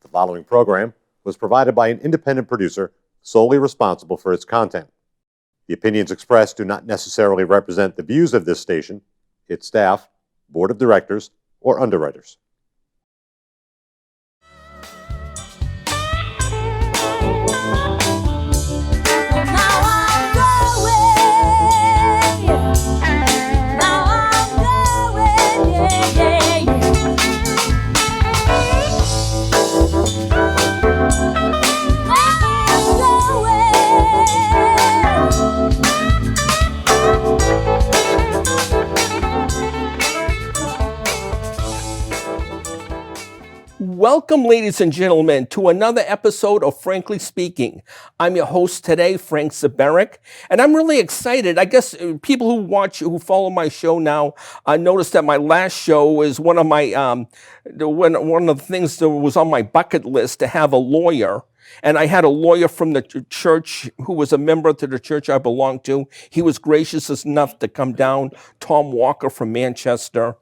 The following program was provided by an independent producer solely responsible for its content. The opinions expressed do not necessarily represent the views of this station, its staff, board of directors, or underwriters. Welcome, ladies and gentlemen, to another episode of Frankly Speaking. I'm your host today, Frank Zaberick, and I'm really excited. I guess people who follow my show now noticed that my last show is one of the things that was on my bucket list to have a lawyer. And I had a lawyer from the church who was a member to the church I belonged to. He was gracious enough to come down, Tom Walker from Manchester.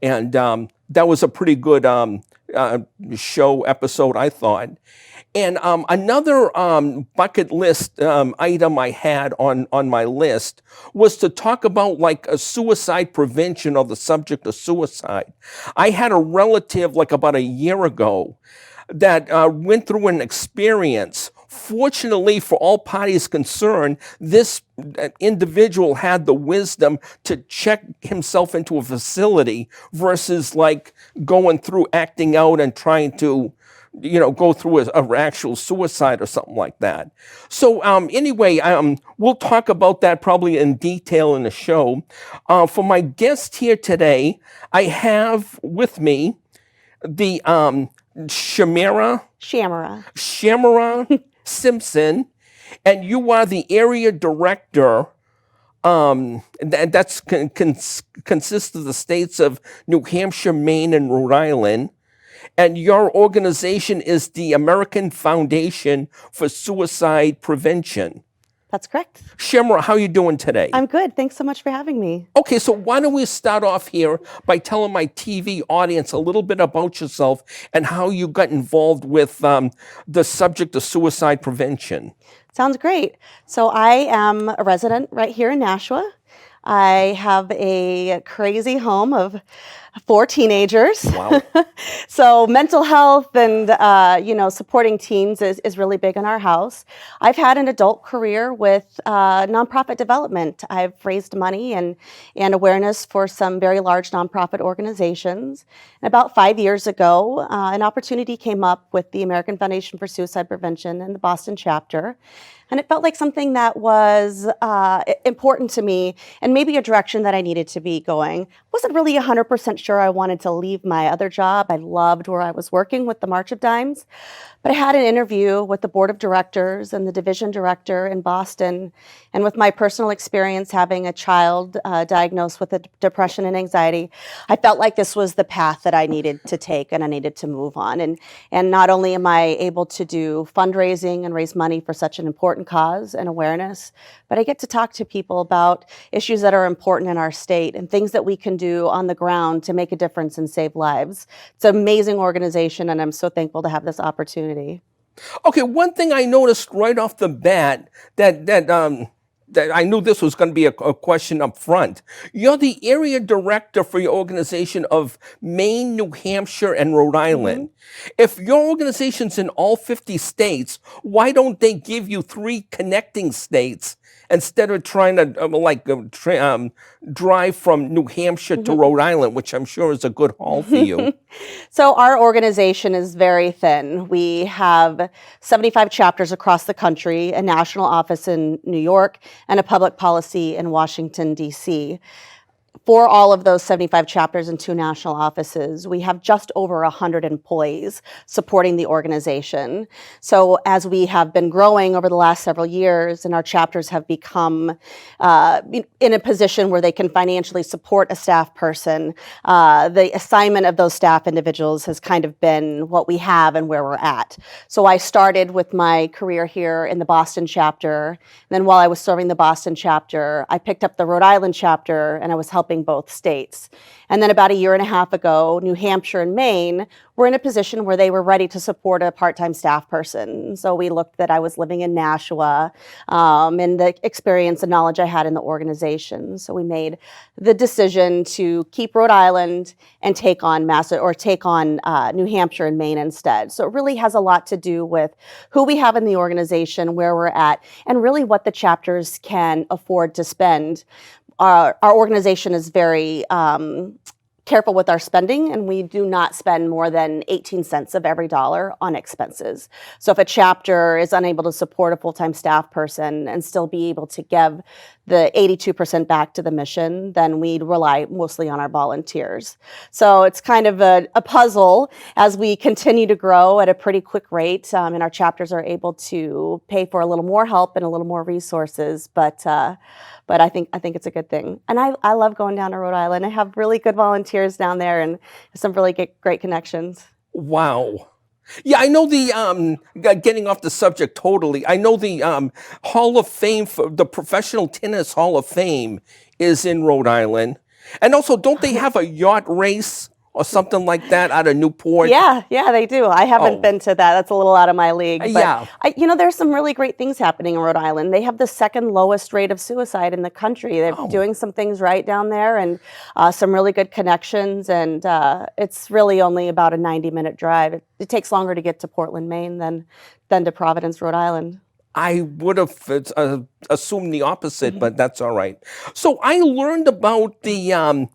And that was a pretty good show episode, I thought. And another bucket list item I had on my list was to talk about like a suicide prevention or the subject of suicide. I had a relative like about a year ago that went through an experience. Fortunately for all parties concerned, this individual had the wisdom to check himself into a facility versus like going through acting out and trying to, go through a actual suicide or something like that. So anyway, we'll talk about that probably in detail in the show. For my guest here today, I have with me the Shamera Simpson, and you are the area director. That's consists of the states of New Hampshire, Maine, and Rhode Island. And your organization is the American Foundation for Suicide Prevention. That's correct. Shamera, how are you doing today? I'm good. Thanks so much for having me. Okay, so why don't we start off here by telling my TV audience a little bit about yourself and how you got involved with the subject of suicide prevention. Sounds great. So I am a resident right here in Nashua. I have a crazy home of 4 teenagers. Wow. So mental health and, supporting teens is really big in our house. I've had an adult career with nonprofit development. I've raised money and awareness for some very large nonprofit organizations. And about 5 years ago, an opportunity came up with the American Foundation for Suicide Prevention and the Boston chapter. And it felt like something that was important to me and maybe a direction that I needed to be going. Wasn't really 100% sure I wanted to leave my other job. I loved where I was working with the March of Dimes. But I had an interview with the board of directors and the division director in Boston. And with my personal experience having a child diagnosed with depression and anxiety, I felt like this was the path that I needed to take and I needed to move on. And not only am I able to do fundraising and raise money for such an important cause and awareness, but I get to talk to people about issues that are important in our state and things that we can do on the ground to make a difference and save lives. It's an amazing organization, and I'm so thankful to have this opportunity. Okay, one thing I noticed right off the bat that I knew this was going to be a question up front. You're the area director for your organization of Maine, New Hampshire, and Rhode Island. Mm-hmm. If your organization's in all 50 states, why don't they give you 3 connecting states instead of trying to drive from New Hampshire to Rhode Island, which I'm sure is a good haul for you? So our organization is very thin. We have 75 chapters across the country, a national office in New York, and a public policy in Washington, D.C. For all of those 75 chapters and 2 national offices, we have just over 100 employees supporting the organization. So as we have been growing over the last several years and our chapters have become in a position where they can financially support a staff person, the assignment of those staff individuals has kind of been what we have and where we're at. So I started with my career here in the Boston chapter. And then while I was serving the Boston chapter, I picked up the Rhode Island chapter and I was helping supporting both states. And then about a year and a half ago, New Hampshire and Maine were in a position where they were ready to support a part-time staff person. So we looked that I was living in Nashua, and the experience and knowledge I had in the organization. So we made the decision to keep Rhode Island and take on New Hampshire and Maine instead. So it really has a lot to do with who we have in the organization, where we're at, and really what the chapters can afford to spend. Our organization is very careful with our spending, and we do not spend more than 18 cents of every dollar on expenses. So if a chapter is unable to support a full-time staff person and still be able to give the 82% back to the mission, then we'd rely mostly on our volunteers. So it's kind of a puzzle as we continue to grow at a pretty quick rate, and our chapters are able to pay for a little more help and a little more resources, but I think it's a good thing. And I love going down to Rhode Island. I have really good volunteers down there and some really great connections. Wow. Yeah, I know the, getting off the subject totally, I know the Hall of Fame, for the Professional Tennis Hall of Fame is in Rhode Island. And also, don't they have a yacht race or something like that out of Newport? Yeah, they do. I haven't been to that. That's a little out of my league. But yeah. There's some really great things happening in Rhode Island. They have the second lowest rate of suicide in the country. They're doing some things right down there, and some really good connections. And it's really only about a 90-minute drive. It takes longer to get to Portland, Maine than to Providence, Rhode Island. I would have assumed the opposite, but that's all right. So I learned about the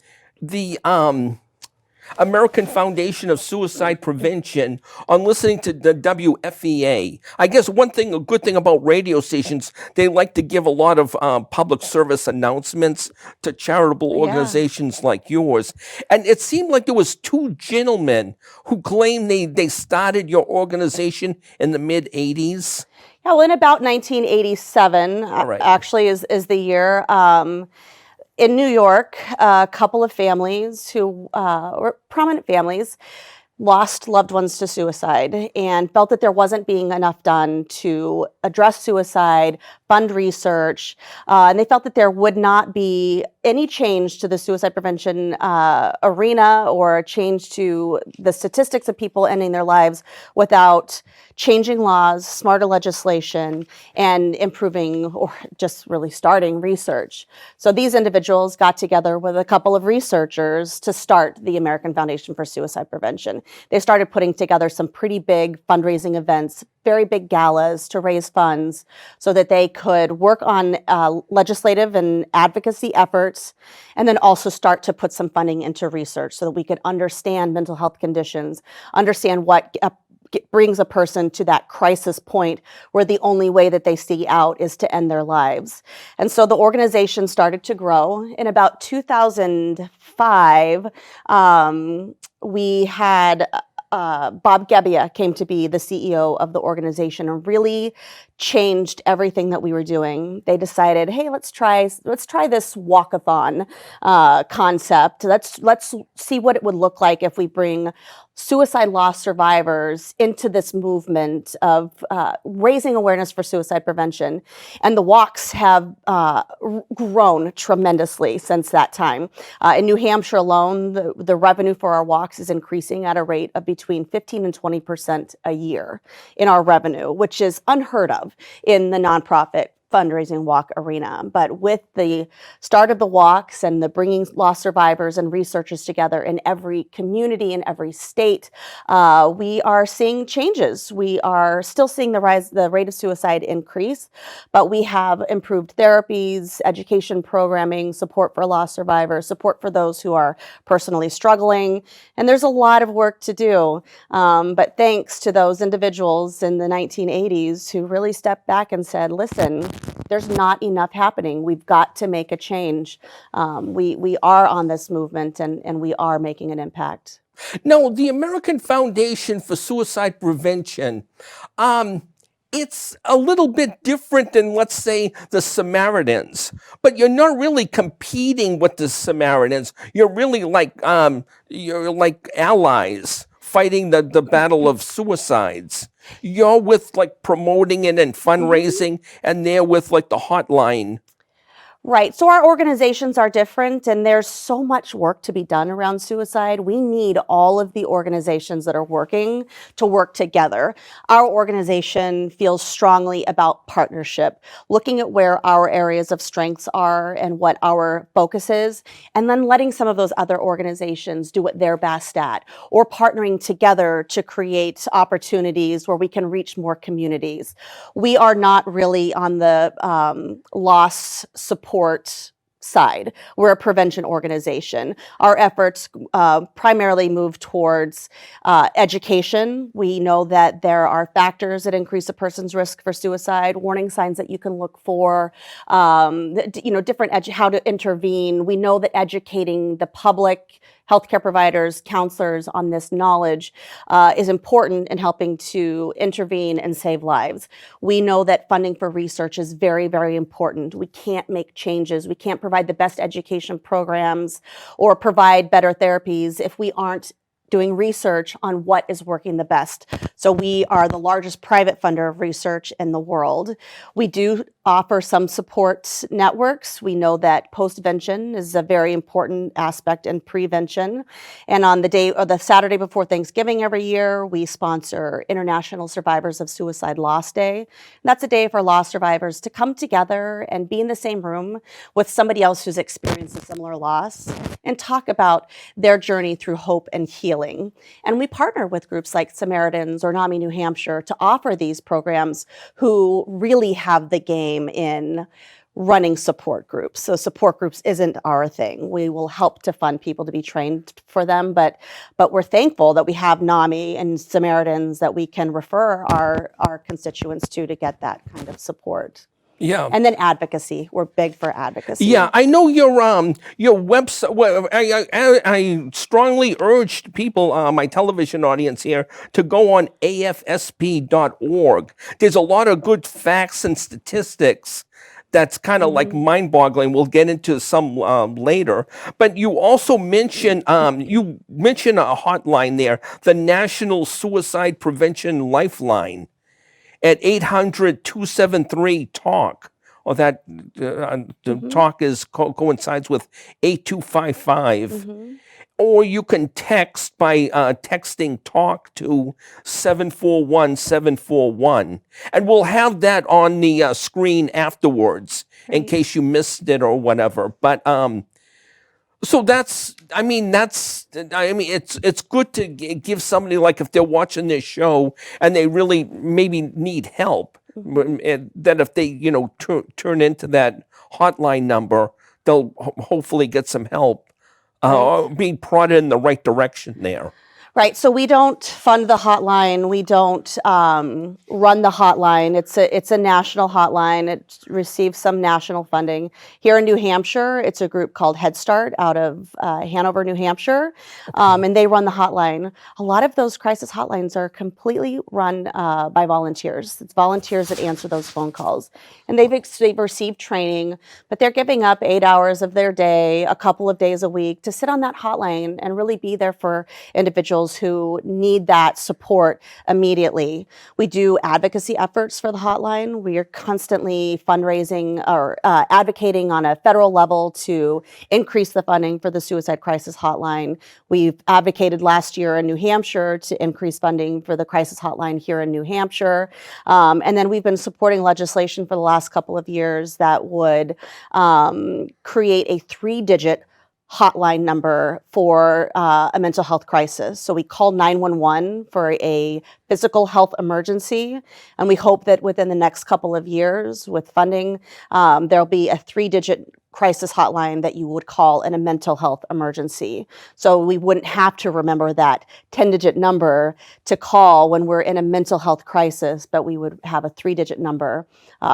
American Foundation of Suicide Prevention on listening to the WFEA. I guess a good thing about radio stations, they like to give a lot of public service announcements to charitable organizations like yours. And it seemed like there was two gentlemen who claimed they started your organization in the mid-'80s. Yeah, well, in about 1987, actually is the year. In New York, a couple of families who were prominent families lost loved ones to suicide and felt that there wasn't being enough done to address suicide, fund research, and they felt that there would not be any change to the suicide prevention arena or change to the statistics of people ending their lives without changing laws, smarter legislation, and improving or just really starting research. So these individuals got together with a couple of researchers to start the American Foundation for Suicide Prevention. They started putting together some pretty big fundraising events, very big galas to raise funds so that they could work on legislative and advocacy efforts, and then also start to put some funding into research so that we could understand mental health conditions, understand what brings a person to that crisis point where the only way that they see out is to end their lives. And so the organization started to grow. In about 2005, we had Bob Gebbia came to be the CEO of the organization and really changed everything that we were doing. They decided, hey, let's try this walkathon concept. Let's see what it would look like if we bring suicide loss survivors into this movement of raising awareness for suicide prevention. And the walks have grown tremendously since that time. In New Hampshire alone, the revenue for our walks is increasing at a rate of between 15 and 20% a year in our revenue, which is unheard of in the nonprofit fundraising walk arena. But with the start of the walks and the bringing lost survivors and researchers together in every community, in every state, we are seeing changes. We are still seeing the rate of suicide increase, but we have improved therapies, education programming, support for lost survivors, support for those who are personally struggling. And there's a lot of work to do. But thanks to those individuals in the 1980s who really stepped back and said, listen, there's not enough happening. We've got to make a change. We are on this movement and we are making an impact. Now, the American Foundation for Suicide Prevention, it's a little bit different than, let's say, the Samaritans, but you're not really competing with the Samaritans. You're really like allies fighting the battle of suicides. You're with like promoting it and fundraising, and they're with like the hotline. Right. So our organizations are different, and there's so much work to be done around suicide. We need all of the organizations that are working to work together. Our organization feels strongly about partnership, looking at where our areas of strengths are and what our focus is, and then letting some of those other organizations do what they're best at, or partnering together to create opportunities where we can reach more communities. We are not really on the loss support side. We're a prevention organization. Our efforts primarily move towards education. We know that there are factors that increase a person's risk for suicide, warning signs that you can look for, different how to intervene. We know that educating the public, healthcare providers, counselors on this knowledge is important in helping to intervene and save lives. We know that funding for research is very, very important. We can't make changes. We can't provide the best education programs or provide better therapies if we aren't doing research on what is working the best. So we are the largest private funder of research in the world. We do offer some support networks. We know that postvention is a very important aspect in prevention. And on the day or the Saturday before Thanksgiving every year, we sponsor International Survivors of Suicide Loss Day. And that's a day for loss survivors to come together and be in the same room with somebody else who's experienced a similar loss and talk about their journey through hope and healing. And we partner with groups like Samaritans or NAMI New Hampshire to offer these programs who really have the game in running support groups. So support groups isn't our thing. We will help to fund people to be trained for them, but we're thankful that we have NAMI and Samaritans that we can refer our constituents to get that kind of support. Yeah. And then advocacy. We're big for advocacy. Yeah, I know your website. Well, I strongly urged people, my television audience here, to go on AFSP.org. There's a lot of good facts and statistics that's kind of like mind-boggling. We'll get into some later. But you also mentioned a hotline there, the National Suicide Prevention Lifeline, at 800-273-TALK. Or that the talk is coincides with 8255. Or you can text by texting TALK to 741-741. And we'll have that on the screen afterwards in case you missed it or whatever. But so it's good to give somebody, like if they're watching this show and they really maybe need help, that if they, turn into that hotline number, they'll hopefully get some help, being prodded in the right direction there. Right. So we don't fund the hotline. We don't run the hotline. It's a national hotline. It receives some national funding. Here in New Hampshire, it's a group called Head Start out of Hanover, New Hampshire, and they run the hotline. A lot of those crisis hotlines are completely run by volunteers. It's volunteers that answer those phone calls, and they've received training, but they're giving up 8 hours of their day, a couple of days a week, to sit on that hotline and really be there for individuals who need that support immediately. We do advocacy efforts for the hotline. We are constantly fundraising or advocating on a federal level to increase the funding for the suicide crisis hotline. We've advocated last year in New Hampshire to increase funding for the crisis hotline here in New Hampshire. And then we've been supporting legislation for the last couple of years that would create a 3-digit hotline number for a mental health crisis. So we call 911 for a physical health emergency, and we hope that within the next couple of years with funding, there'll be a 3-digit crisis hotline that you would call in a mental health emergency. So we wouldn't have to remember that 10-digit number to call when we're in a mental health crisis, but we would have a 3-digit number.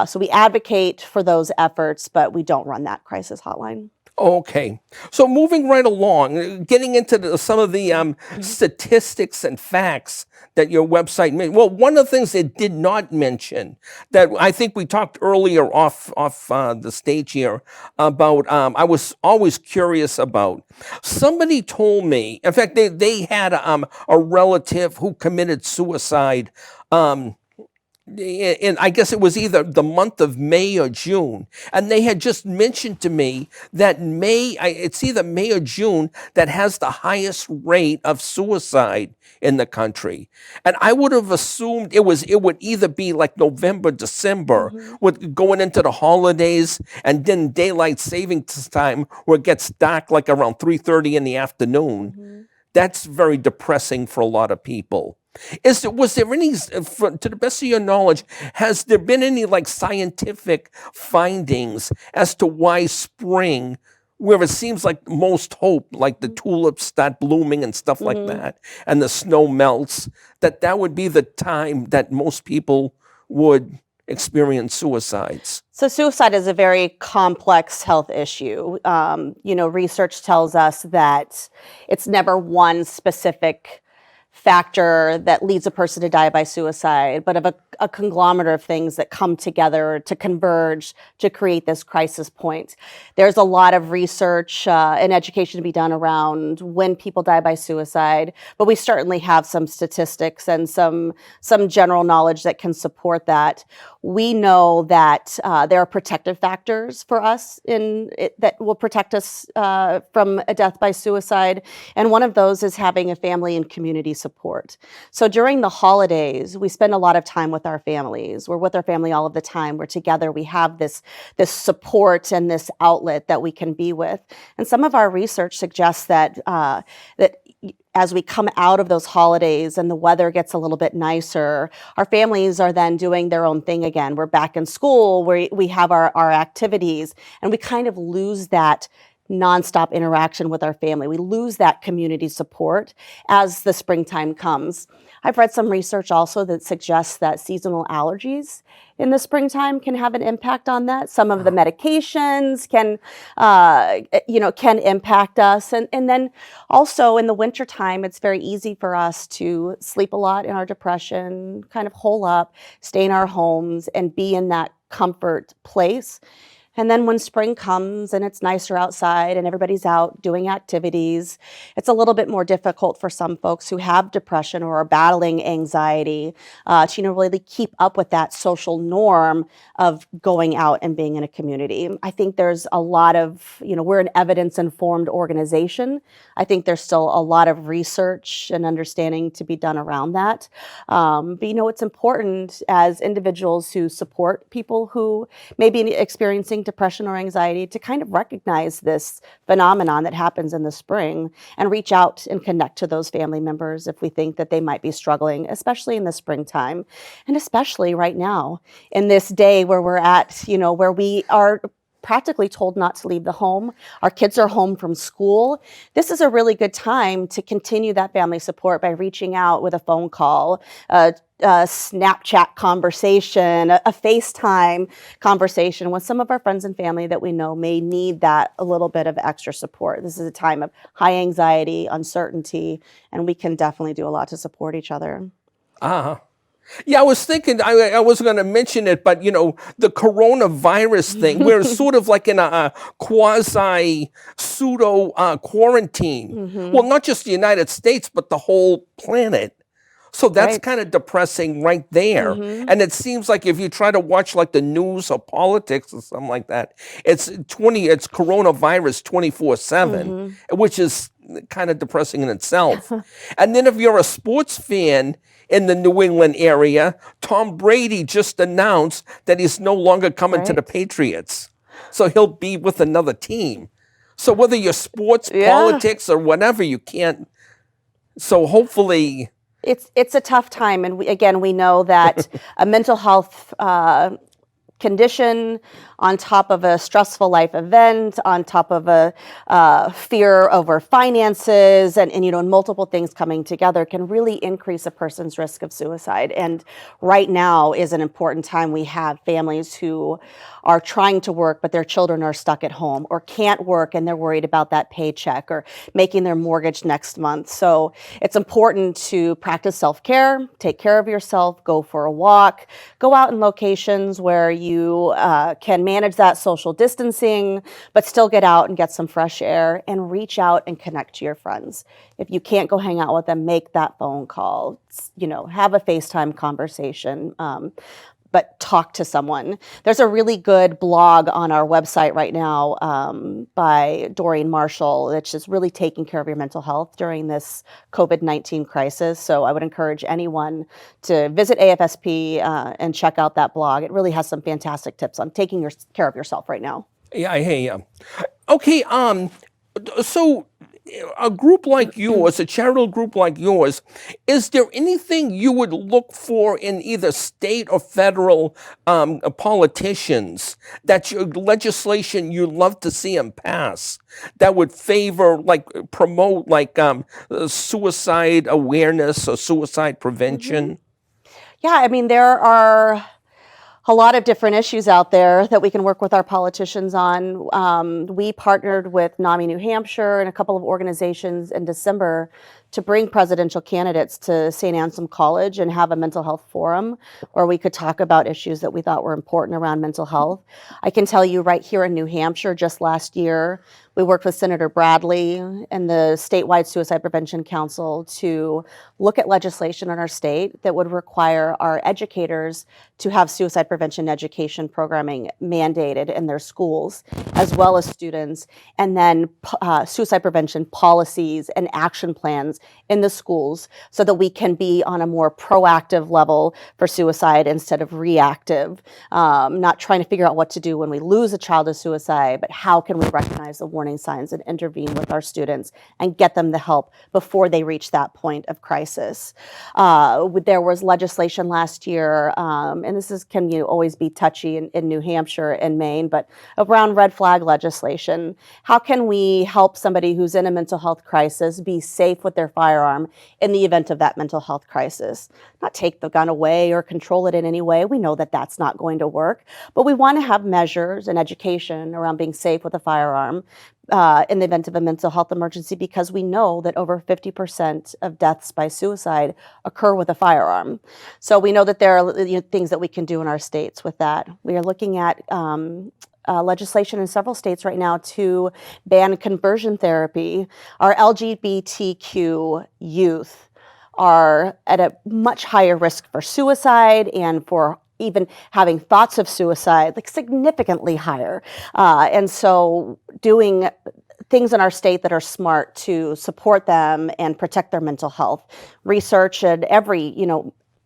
So we advocate for those efforts, but we don't run that crisis hotline. Okay, so moving right along, getting into some of the statistics and facts that your website made. Well, one of the things it did not mention that I think we talked earlier off the stage here about, I was always curious about. Somebody told me, in fact, they had a relative who committed suicide and I guess it was either the month of May or June, and they had just mentioned to me that it's either May or June that has the highest rate of suicide in the country. And I would have assumed it would either be like November, December, with going into the holidays, and then daylight savings time where it gets dark like around 3:30 in the afternoon. That's very depressing for a lot of people. Was there any, to the best of your knowledge, has there been any like scientific findings as to why spring, where it seems like most hope, like the tulips start blooming and stuff like that, and the snow melts, that would be the time that most people would experience suicides? So suicide is a very complex health issue. Research tells us that it's never one specific factor that leads a person to die by suicide, but of a conglomerate of things that come together to converge to create this crisis point. There's a lot of research and education to be done around when people die by suicide, but we certainly have some statistics and some general knowledge that can support that. We know that there are protective factors for us that will protect us from a death by suicide, and one of those is having a family and community support. So during the holidays, we spend a lot of time with our families. We're with our family all of the time. We're together. We have this support and this outlet that we can be with. And some of our research suggests that as we come out of those holidays and the weather gets a little bit nicer, our families are then doing their own thing again. We're back in school, we have our activities, and we kind of lose that nonstop interaction with our family. We lose that community support as the springtime comes. I've read some research also that suggests that seasonal allergies in the springtime can have an impact on that. Some of the medications can impact us. And then also in the wintertime, it's very easy for us to sleep a lot in our depression, kind of hole up, stay in our homes, and be in that comfort place. And then when spring comes and it's nicer outside and everybody's out doing activities, it's a little bit more difficult for some folks who have depression or are battling anxiety to really keep up with that social norm of going out and being in a community. I think there's a lot of, we're an evidence-informed organization. I think there's still a lot of research and understanding to be done around that. But it's important as individuals who support people who may be experiencing depression or anxiety to kind of recognize this phenomenon that happens in the spring and reach out and connect to those family members if we think that they might be struggling, especially in the springtime, and especially right now in this day where we're at, where we are practically told not to leave the home. Our kids are home from school. This is a really good time to continue that family support by reaching out with a phone call, a Snapchat conversation, a FaceTime conversation with some of our friends and family that we know may need that a little bit of extra support. This is a time of high anxiety, uncertainty, and we can definitely do a lot to support each other. Yeah, I was thinking, I was going to mention it, but, the coronavirus thing, we're sort of like in a quasi-pseudo quarantine. Well, not just the United States, but the whole planet. So that's kind of depressing right there. And it seems like if you try to watch like the news or politics or something like that, it's coronavirus 24/7, which is kind of depressing in itself. And then if you're a sports fan in the New England area, Tom Brady just announced that he's no longer coming to the Patriots. So he'll be with another team. So whether you're sports, politics, or whatever, you can't. So hopefully it's a tough time, and we know that a mental health condition on top of a stressful life event, on top of a fear over finances, and multiple things coming together can really increase a person's risk of suicide. And right now is an important time. We have families who are trying to work, but their children are stuck at home or can't work and they're worried about that paycheck or making their mortgage next month. So it's important to practice self-care, take care of yourself, go for a walk, go out in locations where you can manage that social distancing, but still get out and get some fresh air and reach out and connect to your friends. If you can't go hang out with them, make that phone call, have a FaceTime conversation. But talk to someone. There's a really good blog on our website right now by Doreen Marshall, that's just really taking care of your mental health during this COVID-19 crisis. So I would encourage anyone to visit AFSP and check out that blog. It really has some fantastic tips on taking care of yourself right now. Yeah, I hear you. Okay, so a group like yours, a charitable group like yours, is there anything you would look for in either state or federal politicians, that your legislation you'd love to see them pass, that would favor, promote suicide awareness or suicide prevention? Yeah, I mean, there are a lot of different issues out there that we can work with our politicians on. We partnered with NAMI New Hampshire and a couple of organizations in December to bring presidential candidates to St. Anselm College and have a mental health forum where we could talk about issues that we thought were important around mental health. I can tell you right here in New Hampshire, just last year, we worked with Senator Bradley and the statewide Suicide Prevention Council to look at legislation in our state that would require our educators to have suicide prevention education programming mandated in their schools, as well as students, and then suicide prevention policies and action plans in the schools so that we can be on a more proactive level for suicide instead of reactive, not trying to figure out what to do when we lose a child to suicide, but how can we recognize the warning signs and intervene with our students and get them the help before they reach that point of crisis. There was legislation last year, and this can always be touchy in New Hampshire and Maine, but around red flag legislation. How can we help somebody who's in a mental health crisis be safe with their firearm in the event of that mental health crisis? Not take the gun away or control it in any way. We know that that's not going to work, but we want to have measures and education around being safe with a firearm in the event of a mental health emergency, because we know that over 50% of deaths by suicide occur with a firearm. So we know that there are things that we can do in our states with that. We are looking at legislation in several states right now to ban conversion therapy. Our LGBTQ youth are at a much higher risk for suicide and for even having thoughts of suicide, significantly higher. And so doing things in our state that are smart to support them and protect their mental health. Research and every,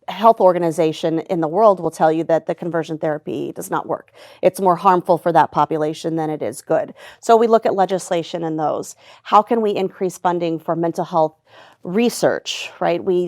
health organization in the world will tell you that the conversion therapy does not work. It's more harmful for that population than it is good. So we look at legislation in those. How can we increase funding for mental health research, right? We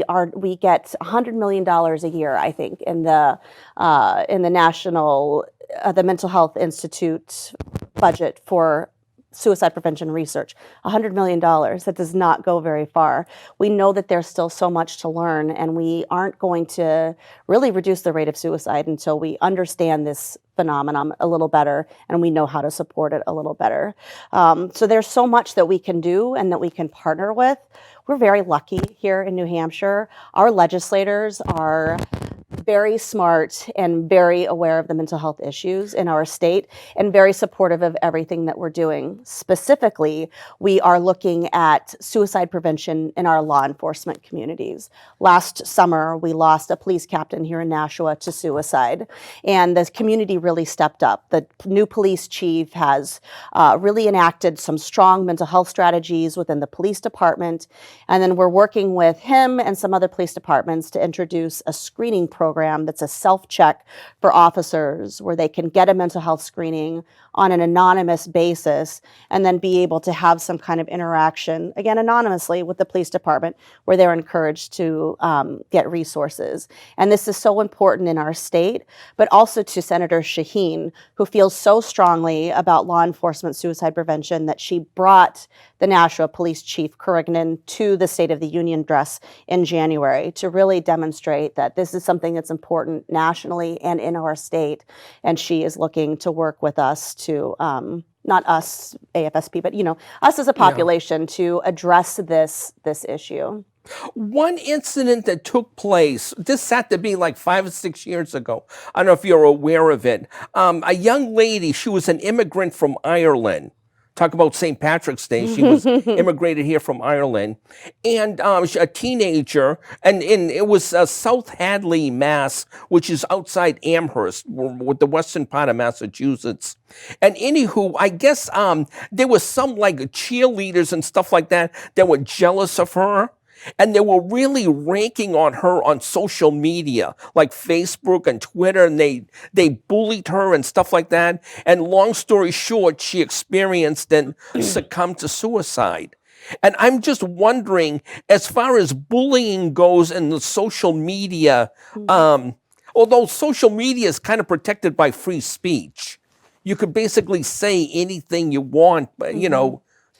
get $100 million a year, I think, in the National, the Mental Health Institute budget for suicide prevention research. $100 million, that does not go very far. We know that there's still so much to learn, and we aren't going to really reduce the rate of suicide until we understand this phenomenon a little better and we know how to support it a little better. So there's so much that we can do and that we can partner with. We're very lucky here in New Hampshire. Our legislators are very smart and very aware of the mental health issues in our state and very supportive of everything that we're doing. Specifically, we are looking at suicide prevention in our law enforcement communities. Last summer, we lost a police captain here in Nashua to suicide, and the community really stepped up. The new police chief has really enacted some strong mental health strategies within the police department, and then we're working with him and some other police departments to introduce a screening program that's a self-check for officers where they can get a mental health screening on an anonymous basis and then be able to have some kind of interaction, again, anonymously with the police department, where they're encouraged to get resources. And this is so important in our state, but also to Senator Shaheen, who feels so strongly about law enforcement suicide prevention that she brought the Nashua Police Chief Corrigan to the State of the Union address in January to really demonstrate that this is something that's important nationally and in our state. And she is looking to work with us to, not us, AFSP, but us as a population to address this issue. One incident that took place, this had to be like 5 or 6 years ago. I don't know if you're aware of it. A young lady, she was an immigrant from Ireland. Talk about St. Patrick's Day. She was immigrated here from Ireland. And a teenager, and it was South Hadley, Mass., which is outside Amherst, with the western part of Massachusetts. And anywho, I guess there was some like cheerleaders and stuff like that were jealous of her. And they were really ranking on her on social media, like Facebook and Twitter, and they bullied her and stuff like that. And long story short, she experienced and succumbed to suicide. And I'm just wondering, as far as bullying goes in the social media, although social media is kind of protected by free speech, you could basically say anything you want, but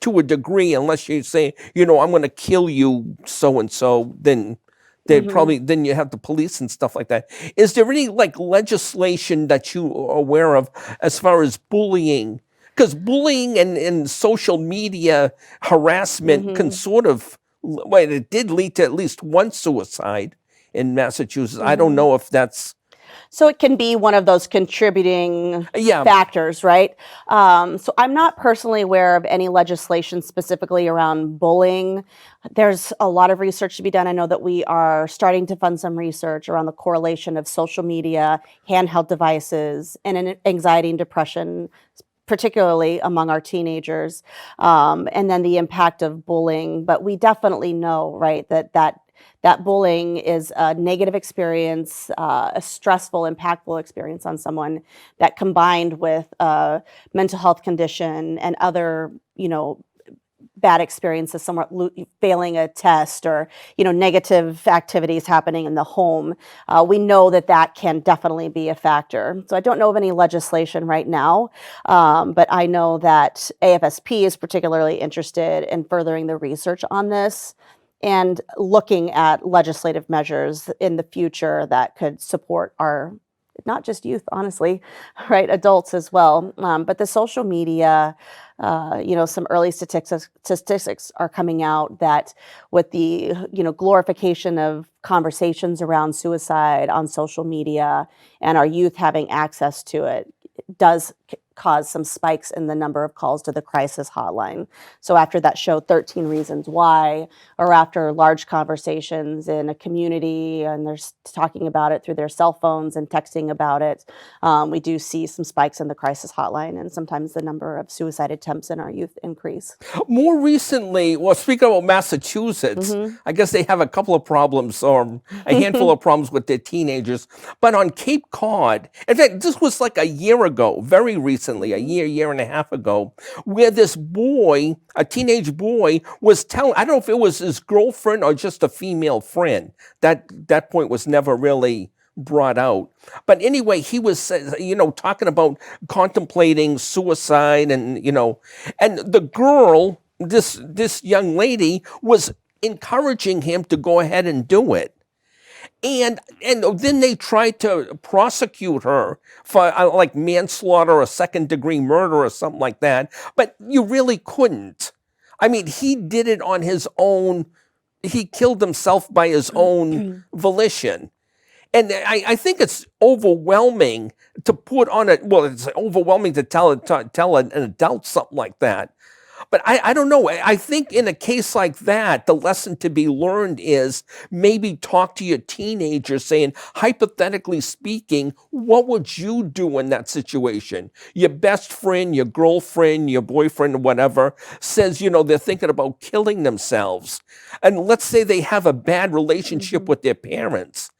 to a degree, unless you say, I'm going to kill you, so and so, then then you have the police and stuff like that. Is there any like legislation that you are aware of as far as bullying? Because bullying and social media harassment can sort of, well, it did lead to at least one suicide in Massachusetts. I don't know if that's. So it can be one of those contributing Yeah. factors, right? So I'm not personally aware of any legislation specifically around bullying. There's a lot of research to be done. I know that we are starting to fund some research around the correlation of social media, handheld devices, and anxiety and depression, particularly among our teenagers, and then the impact of bullying. But we definitely know, right, that bullying is a negative experience, a stressful, impactful experience on someone that combined with a mental health condition and other, bad experiences, somewhat failing a test or, negative activities happening in the home. We know that can definitely be a factor. So I don't know of any legislation right now, but I know that AFSP is particularly interested in furthering the research on this and looking at legislative measures in the future that could support our, not just youth, honestly, right, adults as well. But the social media, some early statistics are coming out that with the, glorification of conversations around suicide on social media and our youth having access to it, does cause some spikes in the number of calls to the crisis hotline. So after that show, 13 Reasons Why, or after large conversations in a community and they're talking about it through their cell phones and texting about it, we do see some spikes in the crisis hotline, and sometimes the number of suicide attempts in our youth increase. More recently, well, speaking about Massachusetts, I guess they have a couple of problems or a handful of problems with their teenagers. But on Cape Cod, in fact, this was like a year ago, very recently, a year and a half ago, where this boy, a teenage boy, was telling, I don't know if it was his girlfriend or just a female friend. That point was never really brought out. But anyway, he was, talking about contemplating suicide and the girl, this young lady, was encouraging him to go ahead and do it. And then they tried to prosecute her for like manslaughter or second-degree murder or something like that. But you really couldn't. I mean, he did it on his own. He killed himself by his own volition. And I think it's overwhelming to put on it's overwhelming to tell an adult something like that. But I don't know. I think in a case like that, the lesson to be learned is maybe talk to your teenager saying, hypothetically speaking, what would you do in that situation? Your best friend, your girlfriend, your boyfriend, whatever, says, they're thinking about killing themselves. And let's say they have a bad relationship with their parents.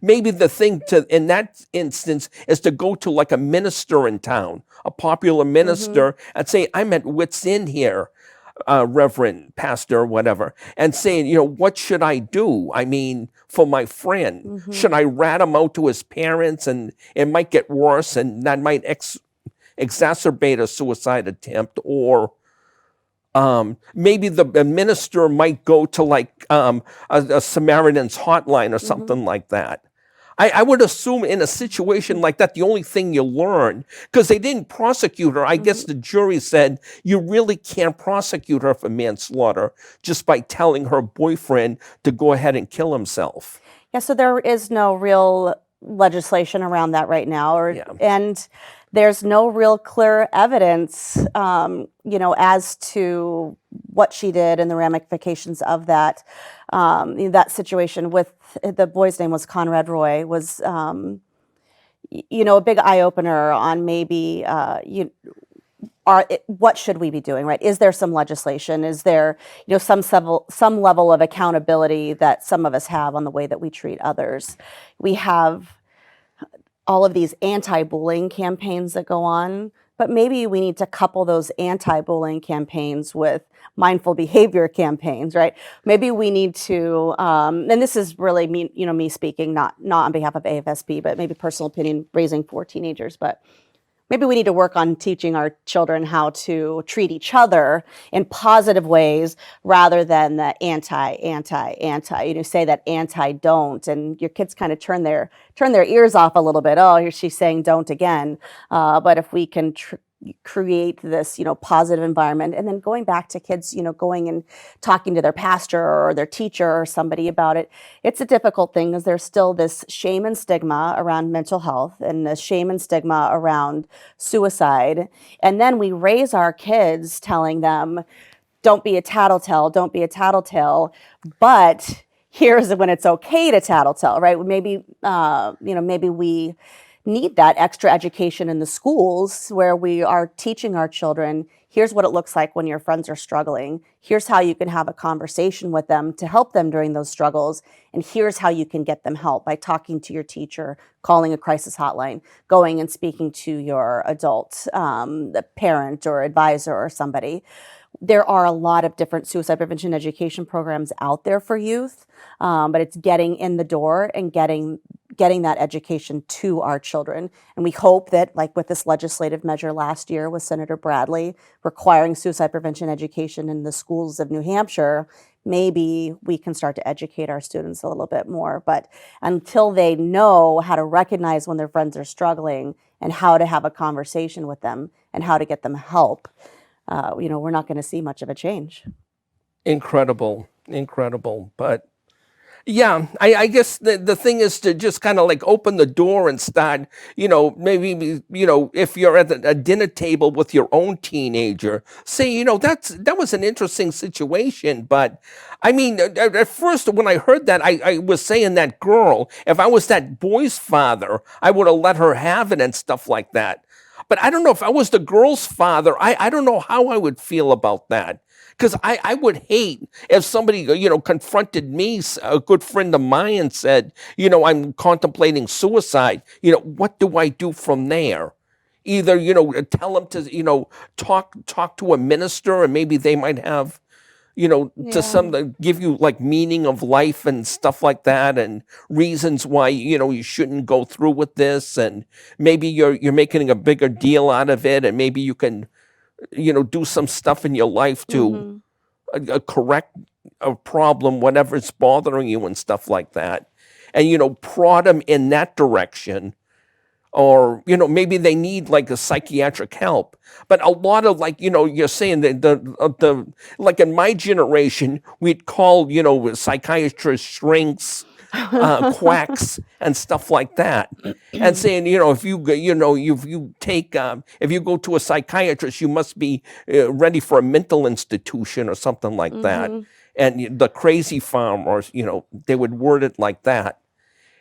Maybe the thing in that instance is to go to like a minister in town, a popular minister, and say, I'm at wit's end here, Reverend, Pastor, whatever, and saying, what should I do? I mean, for my friend, should I rat him out to his parents and it might get worse and that might exacerbate a suicide attempt? Or maybe the minister might go to like a Samaritan's hotline or something like that. I would assume in a situation like that, the only thing you learn, because they didn't prosecute her, I guess the jury said you really can't prosecute her for manslaughter just by telling her boyfriend to go ahead and kill himself. Yeah, so there is no real legislation around that right now, and there's no real clear evidence, as to what she did and the ramifications of that. That situation with the boy's name was Conrad Roy was, a big eye opener on maybe, what should we be doing, right? Is there some legislation? Is there, some level of accountability that some of us have on the way that we treat others? We have all of these anti-bullying campaigns that go on, but maybe we need to couple those anti-bullying campaigns with mindful behavior campaigns, right? Maybe we need to, and this is really me speaking, not on behalf of AFSP, but maybe personal opinion raising 4 teenagers, but maybe we need to work on teaching our children how to treat each other in positive ways rather than the anti. Say that don't, and your kids kind of turn their ears off a little bit. Oh, here she's saying don't again. But if we can create this, positive environment, and then going back to kids, going and talking to their pastor or their teacher or somebody about it. It's a difficult thing because there's still this shame and stigma around mental health and the shame and stigma around suicide. And then we raise our kids telling them, don't be a tattletale, but here's when it's okay to tattletale, right? Maybe, maybe we need that extra education in the schools where we are teaching our children, here's what it looks like when your friends are struggling. Here's how you can have a conversation with them to help them during those struggles. And here's how you can get them help by talking to your teacher, calling a crisis hotline, going and speaking to your adult, the parent or advisor or somebody. There are a lot of different suicide prevention education programs out there for youth, but it's getting in the door and getting that education to our children. And we hope that, like with this legislative measure last year with Senator Bradley, requiring suicide prevention education in the schools of New Hampshire, maybe we can start to educate our students a little bit more. But until they know how to recognize when their friends are struggling and how to have a conversation with them and how to get them help, we're not going to see much of a change. Incredible. But yeah, I guess the thing is to just kind of like open the door and start, maybe, if you're at a dinner table with your own teenager, say, that was an interesting situation. But I mean, at first when I heard that, I was saying that girl, if I was that boy's father, I would have let her have it and stuff like that. But I don't know if I was the girl's father, I don't know how I would feel about that. Because I would hate if somebody, confronted me, a good friend of mine, and said, I'm contemplating suicide. What do I do from there? Either, tell them to, talk to a minister, and maybe they might have, to give you like meaning of life and stuff like that, and reasons why, you shouldn't go through with this. And maybe you're making a bigger deal out of it, and maybe you can, do some stuff in your life to correct a problem, whatever's bothering you and stuff like that. And, prod them in that direction. Or, maybe they need like a psychiatric help. But a lot of like, you're saying that the like in my generation, we'd call, psychiatrists shrinks, quacks and stuff like that, and saying, if you go to a psychiatrist, you must be ready for a mental institution or something like that. And the crazy farm, or they would word it like that.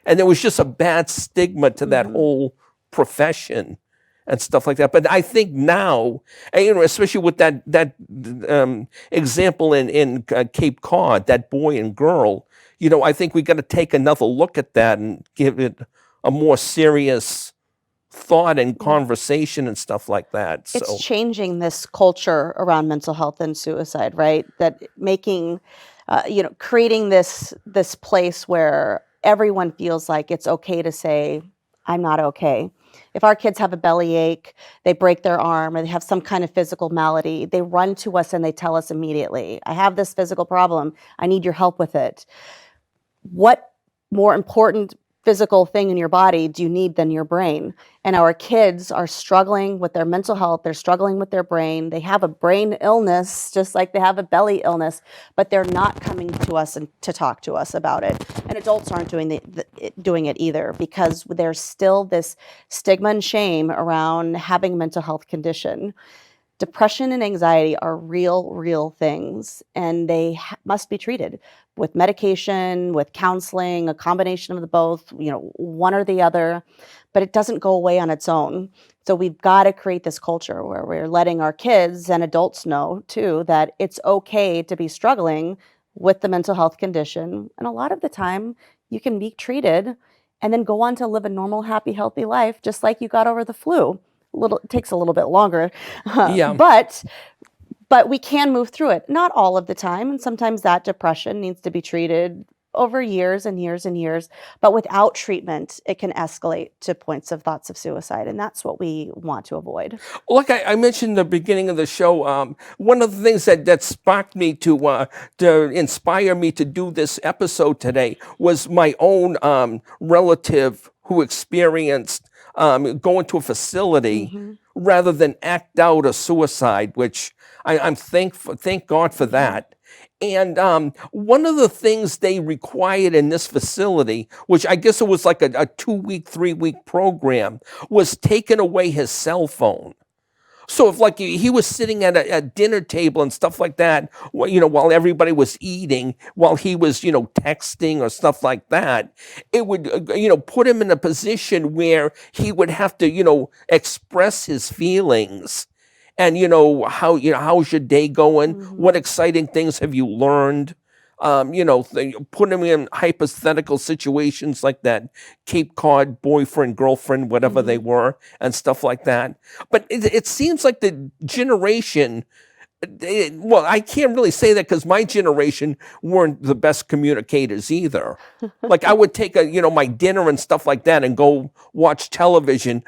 And there was just a bad stigma to that whole profession and stuff like that. But I think now, especially with that example in Cape Cod, that boy and girl, I think we got to take another look at that and give it a more serious thought and conversation and stuff like that. So it's changing this culture around mental health and suicide, right? That making, creating this place where everyone feels like it's okay to say, I'm not okay. If our kids have a bellyache, they break their arm, or they have some kind of physical malady, they run to us and they tell us immediately, I have this physical problem. I need your help with it. What more important physical thing in your body do you need than your brain? And our kids are struggling with their mental health. They're struggling with their brain. They have a brain illness, just like they have a belly illness, but they're not coming to us and to talk to us about it. And adults aren't doing it either, because there's still this stigma and shame around having a mental health condition. Depression and anxiety are real things, and they must be treated with medication, with counseling, a combination of the both, one or the other, but it doesn't go away on its own. So we've got to create this culture where we're letting our kids and adults know too that it's okay to be struggling with the mental health condition. And a lot of the time you can be treated and then go on to live a normal, happy, healthy life, just like you got over the flu. It takes a little bit longer, Yeah. but we can move through it. Not all of the time, and sometimes that depression needs to be treated over years and years and years. But without treatment, it can escalate to points of thoughts of suicide, and that's what we want to avoid. Like I mentioned in the beginning of the show, one of the things that sparked me to inspire me to do this episode today was my own relative who experienced going to a facility rather than act out a suicide, which I'm thank God for that. And one of the things they required in this facility, which I guess it was like a 2-week, 3-week program, was taking away his cell phone. So if like he was sitting at a dinner table and stuff like that, while everybody was eating, while he was, texting or stuff like that, it would, put him in a position where he would have to, express his feelings. And, how's your day going? What exciting things have you learned? Put him in hypothetical situations like that, Cape Cod boyfriend, girlfriend, whatever they were, and stuff like that. But it seems like the generation, well, I can't really say that because my generation weren't the best communicators either. Like I would take my dinner and stuff like that and go watch television,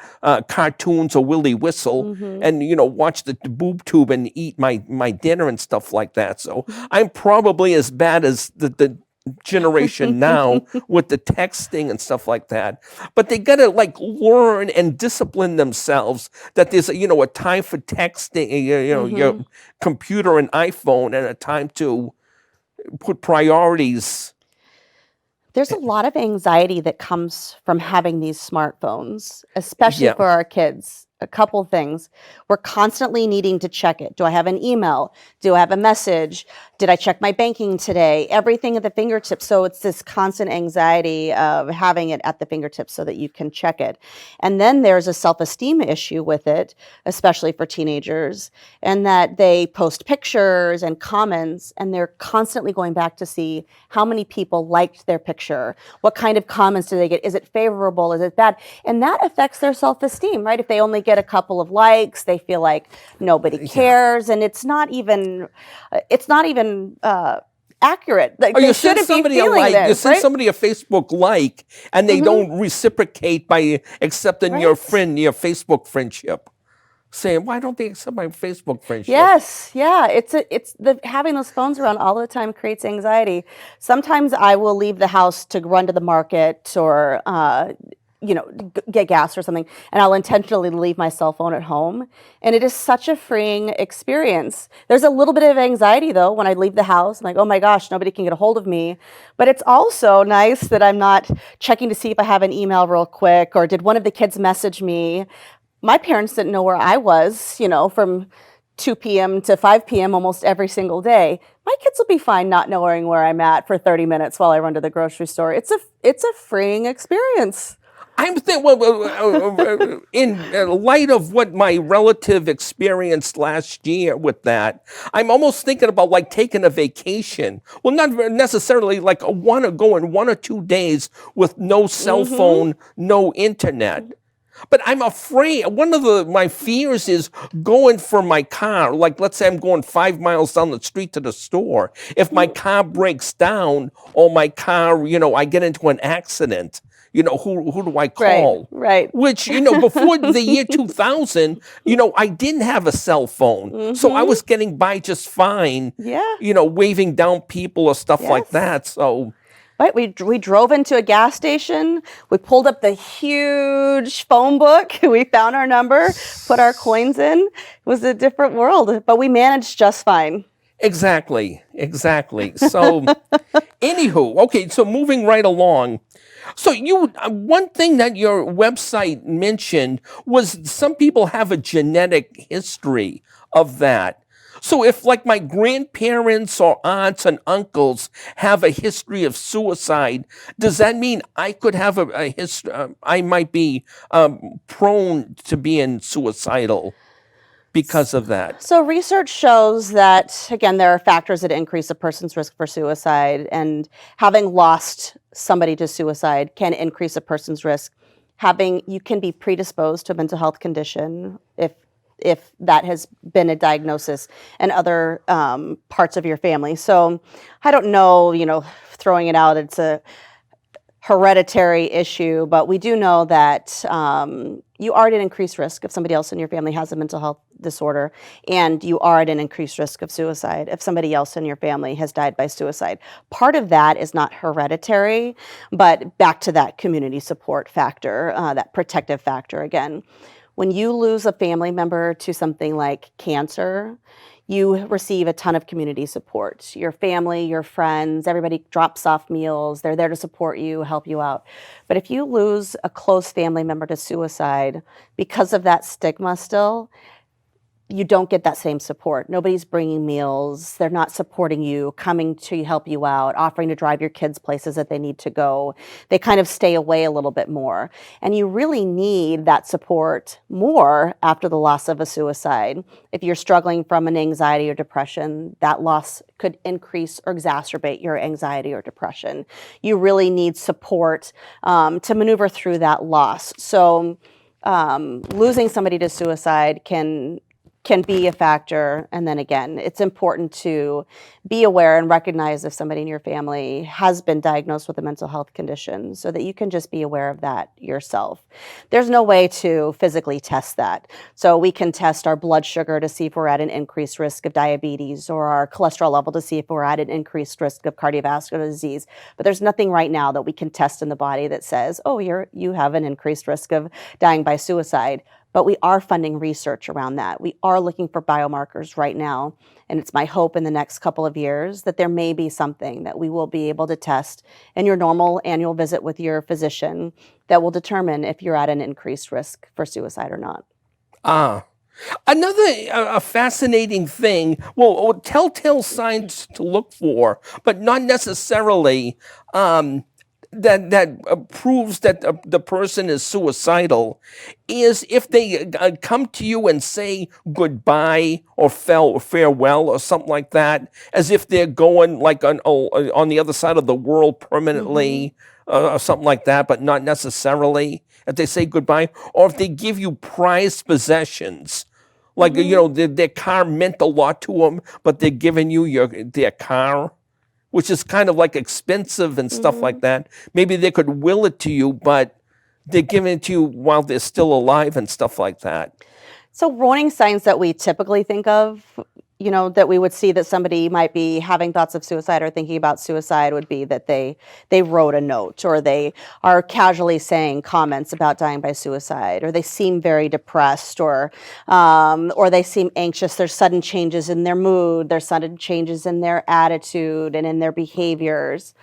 cartoons or Willy Whistle, and watch the boob tube and eat my dinner and stuff like that. So I'm probably as bad as the generation now with the texting and stuff like that. But they gotta learn and discipline themselves that there's a time for texting, your computer and iPhone, and a time to put priorities. There's a lot of anxiety that comes from having these smartphones, especially for our kids. A couple things. We're constantly needing to check it. Do I have an email? Do I have a message? Did I check my banking today? Everything at the fingertips. So it's this constant anxiety of having it at the fingertips so that you can check it. And then there's a self-esteem issue with it, especially for teenagers, and that they post pictures and comments, and they're constantly going back to see how many people liked their picture. What kind of comments do they get? Is it favorable? Is it bad? And that affects their self-esteem, right? If they only get a couple of likes, they feel like nobody cares, and it's not even accurate. Like, Or they you send shouldn't be somebody a feeling like, you this, send right? somebody a Facebook like, and they don't reciprocate by accepting your Facebook friendship. Saying, why don't they accept my Facebook friendship? Yes, yeah. Having those phones around all the time creates anxiety. Sometimes I will leave the house to run to the market or get gas or something, and I'll intentionally leave my cell phone at home. And it is such a freeing experience. There's a little bit of anxiety though when I leave the house. I'm like, oh my gosh, nobody can get a hold of me. But it's also nice that I'm not checking to see if I have an email real quick, or did one of the kids message me. My parents didn't know where I was, from 2 p.m. to 5 p.m. almost every single day. My kids will be fine not knowing where I'm at for 30 minutes while I run to the grocery store. It's a freeing experience. I'm thinking, in light of what my relative experienced last year with that, I'm almost thinking about taking a vacation. Well, not necessarily want to go in 1 or 2 days with no cell phone, no internet. But I'm afraid, one of my fears is going for my car. Like, let's say I'm going 5 miles down the street to the store. If my car breaks down or my car, I get into an accident, who do I call? Right. Which, before the year 2000, I didn't have a cell phone. So I was getting by just fine, Yeah. waving down people or stuff like that. So... Right, we drove into a gas station, we pulled up the huge phone book, we found our number, put our coins in. It was a different world, but we managed just fine. Exactly. So, anywho, okay, so moving right along. So one thing that your website mentioned was some people have a genetic history of that. So if like my grandparents or aunts and uncles have a history of suicide, does that mean I could have a history? I might be prone to being suicidal because of that. So research shows that, again, there are factors that increase a person's risk for suicide, and having lost somebody to suicide can increase a person's risk. You can be predisposed to a mental health condition if that has been a diagnosis in other parts of your family. So I don't know, throwing it out, it's a hereditary issue, but we do know that you are at an increased risk if somebody else in your family has a mental health disorder, and you are at an increased risk of suicide if somebody else in your family has died by suicide. Part of that is not hereditary, but back to that community support factor, that protective factor again. When you lose a family member to something like cancer, you receive a ton of community support. Your family, your friends, everybody drops off meals. They're there to support you, help you out. But if you lose a close family member to suicide, because of that stigma still, you don't get that same support. Nobody's bringing meals. They're not supporting you, coming to help you out, offering to drive your kids places that they need to go. They kind of stay away a little bit more. And you really need that support more after the loss of a suicide. If you're struggling from an anxiety or depression, that loss could increase or exacerbate your anxiety or depression. You really need support to maneuver through that loss. So losing somebody to suicide can be a factor. And then again, it's important to be aware and recognize if somebody in your family has been diagnosed with a mental health condition so that you can just be aware of that yourself. There's no way to physically test that. So we can test our blood sugar to see if we're at an increased risk of diabetes, or our cholesterol level to see if we're at an increased risk of cardiovascular disease. But there's nothing right now that we can test in the body that says, oh, you have an increased risk of dying by suicide. But we are funding research around that. We are looking for biomarkers right now. And it's my hope in the next couple of years that there may be something that we will be able to test in your normal annual visit with your physician that will determine if you're at an increased risk for suicide or not. Another fascinating thing, telltale signs to look for, but not necessarily that proves that the person is suicidal, is if they come to you and say goodbye or farewell or something like that, as if they're going like on the other side of the world permanently, or something like that, but not necessarily. If they say goodbye, or if they give you prized possessions, like their car meant a lot to them, but they're giving you their car, which is kind of like expensive and stuff like that. Maybe they could will it to you, but they're giving it to you while they're still alive and stuff like that. So warning signs that we typically think of, that we would see that somebody might be having thoughts of suicide or thinking about suicide would be that they wrote a note, or they are casually saying comments about dying by suicide, or they seem very depressed, or they seem anxious. There's sudden changes in their mood, there's sudden changes in their attitude and in their behaviors.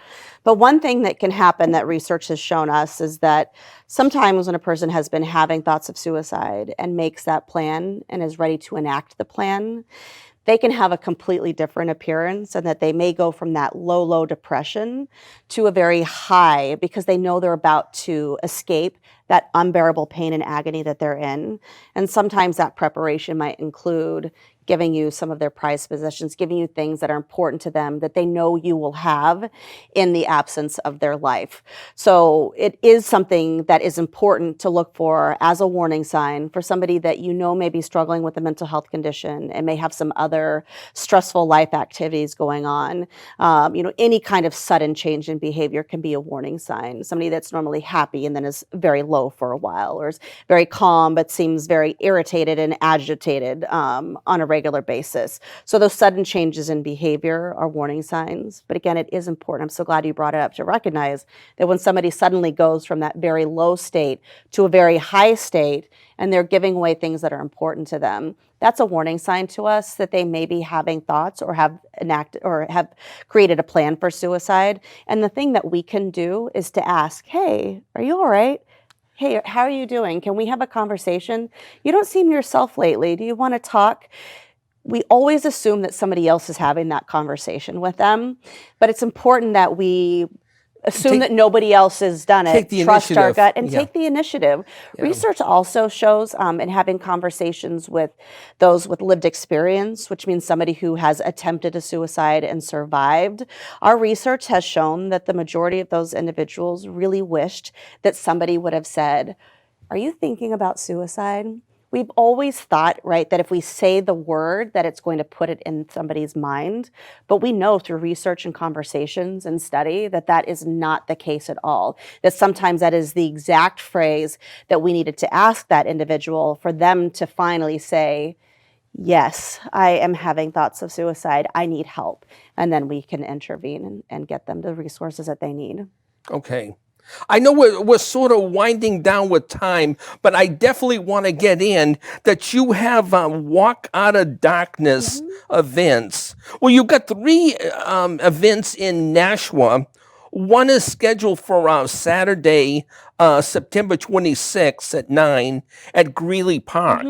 But one thing that can happen that research has shown us is that sometimes when a person has been having thoughts of suicide and makes that plan and is ready to enact the plan, they can have a completely different appearance, and that they may go from that low depression to a very high, because they know they're about to escape that unbearable pain and agony that they're in. And sometimes that preparation might include giving you some of their prized possessions, giving you things that are important to them that they know you will have in the absence of their life. So it is something that is important to look for as a warning sign for somebody that may be struggling with a mental health condition and may have some other stressful life activities going on. Any kind of sudden change in behavior can be a warning sign. Somebody that's normally happy and then is very low for a while, or is very calm but seems very irritated and agitated on a regular basis. So those sudden changes in behavior are warning signs. But again, it is important. I'm so glad you brought it up to recognize that when somebody suddenly goes from that very low state to a very high state, and they're giving away things that are important to them, that's a warning sign to us that they may be having thoughts or have enacted or have created a plan for suicide. And the thing that we can do is to ask, hey, are you all right? Hey, how are you doing? Can we have a conversation? You don't seem yourself lately. Do you want to talk? We always assume that somebody else is having that conversation with them, but it's important that we assume that nobody else has done it, trust our gut, and take the initiative. Research also shows in having conversations with those with lived experience, which means somebody who has attempted a suicide and survived. Our research has shown that the majority of those individuals really wished that somebody would have said, are you thinking about suicide? We've always thought, right, that if we say the word, that it's going to put it in somebody's mind. But we know through research and conversations and study that that is not the case at all. That sometimes that is the exact phrase that we needed to ask that individual for them to finally say, yes, I am having thoughts of suicide. I need help. And then we can intervene and get them the resources that they need. Okay. I know we're sort of winding down with time, but I definitely want to get in that you have Walk Out of Darkness events. Well, you've got 3 events in Nashua. One is scheduled for Saturday, September 26th at 9 at Greeley Park.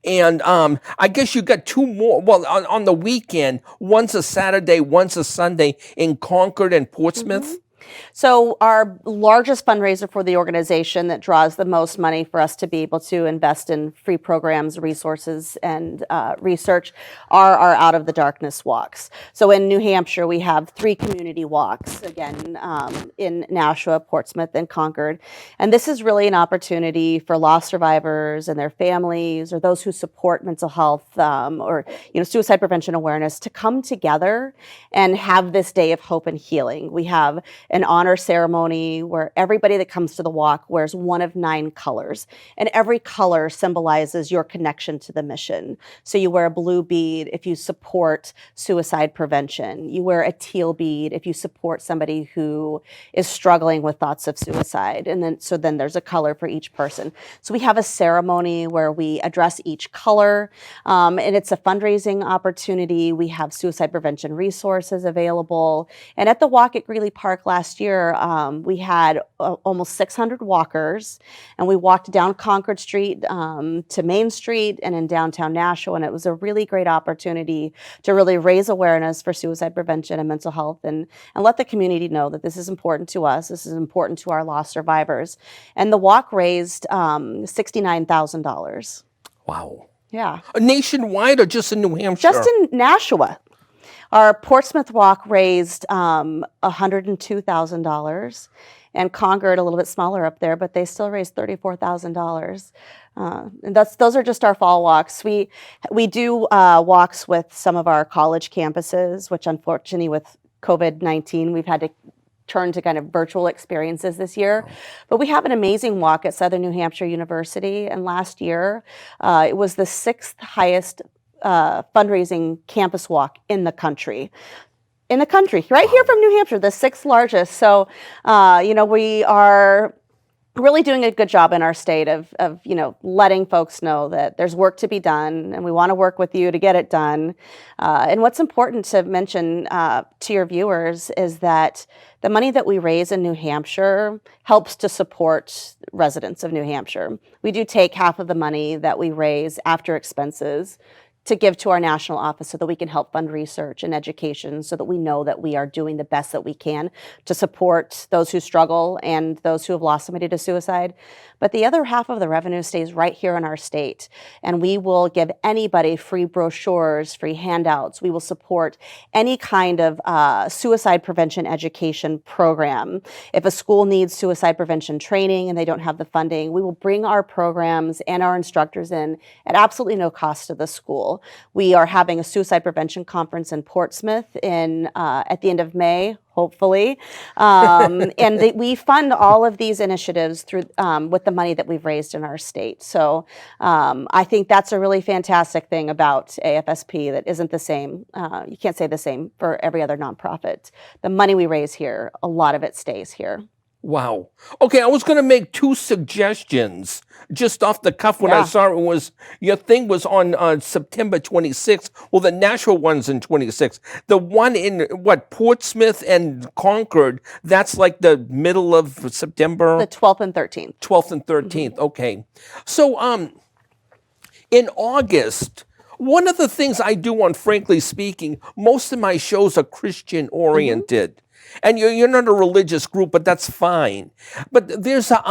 And I guess you got 2 more. Well, on the weekend, one's a Saturday, one's a Sunday in Concord and Portsmouth. So our largest fundraiser for the organization that draws the most money for us to be able to invest in free programs, resources, and research are our Out of the Darkness walks. So in New Hampshire, we have 3 community walks, again, in Nashua, Portsmouth, and Concord. And this is really an opportunity for loss survivors and their families, or those who support mental health or suicide prevention awareness, to come together and have this day of hope and healing. We have an honor ceremony where everybody that comes to the walk wears one of 9 colors, and every color symbolizes your connection to the mission. So you wear a blue bead if you support suicide prevention. You wear a teal bead if you support somebody who is struggling with thoughts of suicide. And then there's a color for each person. So we have a ceremony where we address each color, and it's a fundraising opportunity. We have suicide prevention resources available. And at the walk at Greeley Park last year, we had almost 600 walkers, and we walked down Concord Street to Main Street and in downtown Nashua, and it was a really great opportunity to really raise awareness for suicide prevention and mental health, and let the community know that this is important to us, this is important to our lost survivors. And the walk raised $69,000. Wow. Yeah. Nationwide or just in New Hampshire? Just in Nashua. Our Portsmouth walk raised $102,000, and Concord, a little bit smaller up there, but they still raised $34,000. And those are just our fall walks. We do walks with some of our college campuses, which unfortunately with COVID-19, we've had to turn to kind of virtual experiences this year. But we have an amazing walk at Southern New Hampshire University, and last year it was the 6th highest fundraising campus walk in the country. Right here from New Hampshire, the 6th largest. So, we are really doing a good job in our state of letting folks know that there's work to be done, and we want to work with you to get it done. And what's important to mention to your viewers is that the money that we raise in New Hampshire helps to support residents of New Hampshire. We do take half of the money that we raise after expenses to give to our national office so that we can help fund research and education, so that we know that we are doing the best that we can to support those who struggle and those who have lost somebody to suicide. But the other half of the revenue stays right here in our state, and we will give anybody free brochures, free handouts. We will support any kind of suicide prevention education program. If a school needs suicide prevention training and they don't have the funding, we will bring our programs and our instructors in at absolutely no cost to the school. festival. We are having a suicide prevention conference in Portsmouth at the end of May, hopefully. We fund all of these initiatives through with the money that we've raised in our state. So I think that's a really fantastic thing about AFSP that isn't the same. You can't say the same for every other nonprofit. The money we raise here, a lot of it stays here. Wow. Okay, I was going to make two suggestions just off the cuff when I saw it. Your thing was on September 26th. Well, the Nashua one's in 26th. The one in Portsmouth and Concord, that's like the middle of September? The 12th and 13th. 12th and 13th, okay. So in August, one of the things I do on Frankly Speaking, most of my shows are Christian oriented. And you're not a religious group, but that's fine. But there's a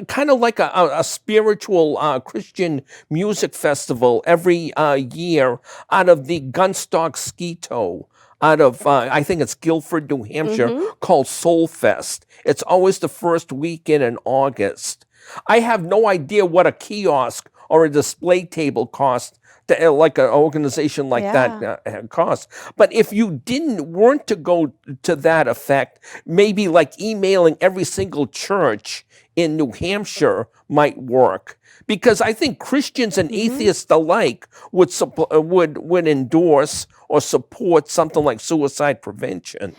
kind of like a spiritual Christian music festival every year out of the Gunstock Ski Tow out of, I think it's Guilford, New Hampshire, called Soul Fest. It's always the first weekend in August. I have no idea what a kiosk or a display table costs, like an organization like that costs. But if you weren't to go to that effect, maybe like emailing every single church in New Hampshire might work. Because I think Christians and atheists alike would endorse or support something like suicide prevention.